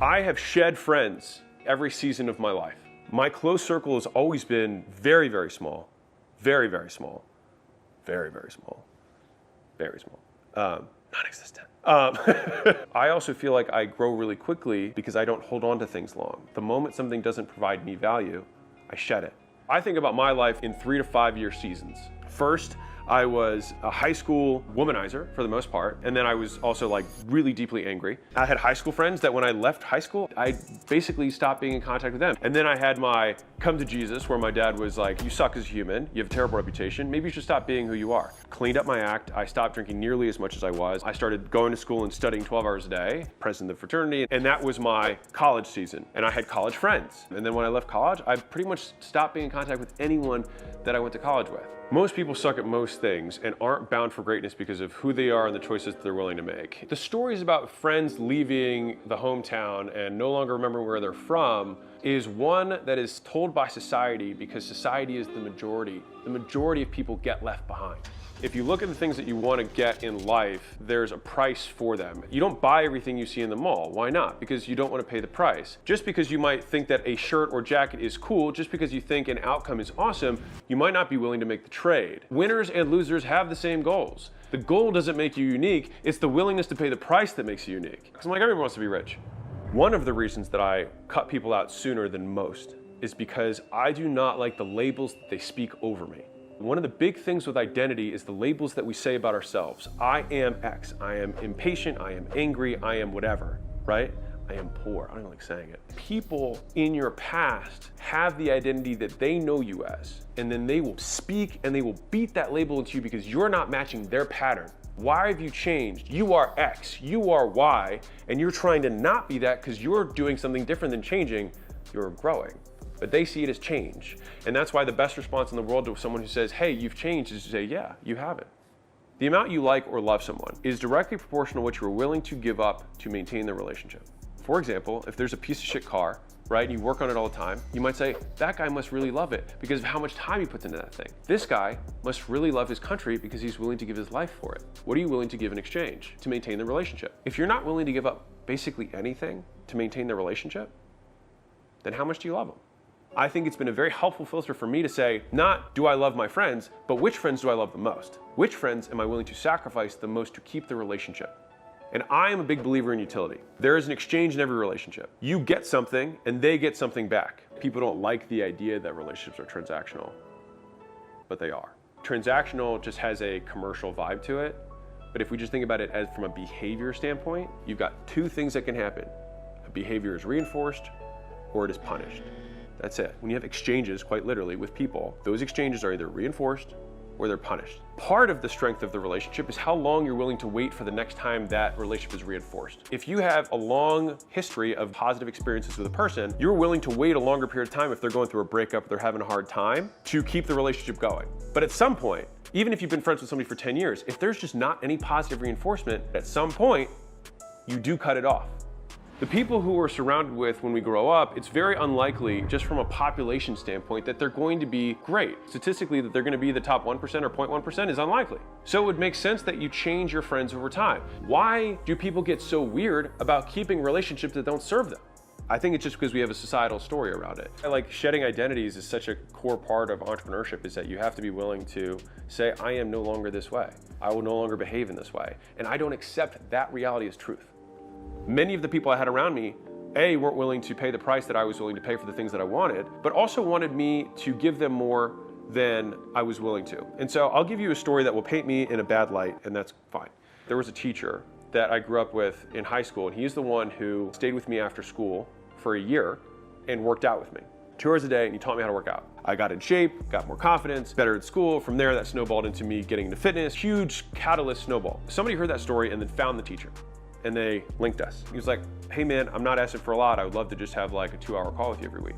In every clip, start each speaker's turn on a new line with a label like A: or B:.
A: I have shed friends every season of my life. My close circle has always been very, very small. Very, very small. Very, very small. Very small. Non-existent. I also feel like I grow really quickly because I don't hold on to things long. The moment something doesn't provide me value, I shed it. I think about my life in 3 to 5 year seasons. First, I was a high school womanizer for the most part, and then I was also like really deeply angry. I had high school friends that when I left high school, I basically stopped being in contact with them. And then I had my come to Jesus where my dad was like, you suck as a human, you have a terrible reputation, maybe you should stop being who you are. Cleaned up my act, I stopped drinking nearly as much as I was. I started going to school and studying 12 hours a day, president of the fraternity, and that was my college season. And I had college friends. And then when I left college, I pretty much stopped being in contact with anyone that I went to college with. Most people suck at most things and aren't bound for greatness because of who they are and the choices that they're willing to make. The stories about friends leaving the hometown and no longer remembering where they're from is one that is told by society because society is the majority. The majority of people get left behind. If you look at the things that you want to get in life, there's a price for them. You don't buy everything you see in the mall. Why not? Because you don't want to pay the price. Just because you might think that a shirt or jacket is cool, just because you think an outcome is awesome, you might not be willing to make the trade. Winners and losers have the same goals. The goal doesn't make you unique, it's the willingness to pay the price that makes you unique. Because I'm like, everyone wants to be rich. One of the reasons that I cut people out sooner than most is because I do not like the labels that they speak over me. One of the big things with identity is the labels that we say about ourselves. I am X, I am impatient, I am angry, I am whatever, right? I am poor, I don't like saying it. People in your past have the identity that they know you as, and then they will speak and they will beat that label into you because you're not matching their pattern. Why have you changed? You are X, you are Y, and you're trying to not be that because you're doing something different than changing, you're growing. But they see it as change. And that's why the best response in the world to someone who says, hey, you've changed, is to say, yeah, you haven't. The amount you like or love someone is directly proportional to what you are willing to give up to maintain the relationship. For example, if there's a piece of shit car, right, and you work on it all the time, you might say, that guy must really love it because of how much time he puts into that thing. This guy must really love his country because he's willing to give his life for it. What are you willing to give in exchange to maintain the relationship? If you're not willing to give up basically anything to maintain the relationship, then how much do you love them? I think it's been a very helpful filter for me to say, not do I love my friends, but which friends do I love the most? Which friends am I willing to sacrifice the most to keep the relationship? And I am a big believer in utility. There is an exchange in every relationship. You get something and they get something back. People don't like the idea that relationships are transactional, but they are. Transactional just has a commercial vibe to it. But if we just think about it as from a behavior standpoint, you've got two things that can happen. A behavior is reinforced or it is punished. That's it. When you have exchanges, quite literally, with people, those exchanges are either reinforced or they're punished. Part of the strength of the relationship is how long you're willing to wait for the next time that relationship is reinforced. If you have a long history of positive experiences with a person, you're willing to wait a longer period of time if they're going through a breakup, they're having a hard time, to keep the relationship going. But at some point, even if you've been friends with somebody for 10 years, if there's just not any positive reinforcement, at some point, you do cut it off. The people who we're surrounded with when we grow up, it's very unlikely, just from a population standpoint, that they're going to be great. Statistically, that they're going to be the top 1% or 0.1% is unlikely. So it would make sense that you change your friends over time. Why do people get so weird about keeping relationships that don't serve them? I think it's just because we have a societal story around it. Like shedding identities is such a core part of entrepreneurship, is that you have to be willing to say, I am no longer this way. I will no longer behave in this way. And I don't accept that reality as truth. Many of the people I had around me, A, weren't willing to pay the price that I was willing to pay for the things that I wanted, but also wanted me to give them more than I was willing to. And so I'll give you a story that will paint me in a bad light, and that's fine. There was a teacher that I grew up with in high school, and he's the one who stayed with me after school for a year and worked out with me. 2 hours a day, and he taught me how to work out. I got in shape, got more confidence, better at school. From there, that snowballed into me getting into fitness. Huge catalyst snowball. Somebody heard that story and then found the teacher, and they linked us. He was like, hey man, I'm not asking for a lot. I would love to just have like a 2-hour call with you every week.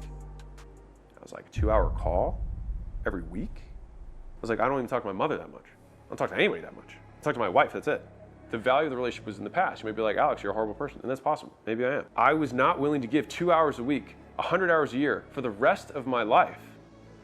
A: I was like, a 2-hour call every week? I was like, I don't even talk to my mother that much. I don't talk to anybody that much. I talk to my wife, that's it. The value of the relationship was in the past. You might be like, Alex, you're a horrible person, and that's possible. Maybe I am. I was not willing to give 2 hours a week, 100 hours a year for the rest of my life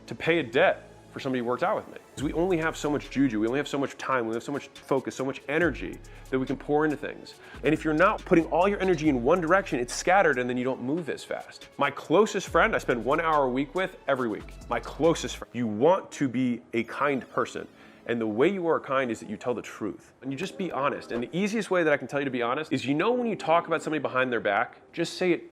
A: to pay a debt for somebody who works out with me. Because we only have so much juju, we only have so much time, we only have so much focus, so much energy that we can pour into things. And if you're not putting all your energy in one direction, it's scattered and then you don't move as fast. My closest friend, I spend 1 hour a week with every week. My closest friend. You want to be a kind person. And the way you are kind is that you tell the truth. And you just be honest. And the easiest way that I can tell you to be honest is, when you talk about somebody behind their back, just say it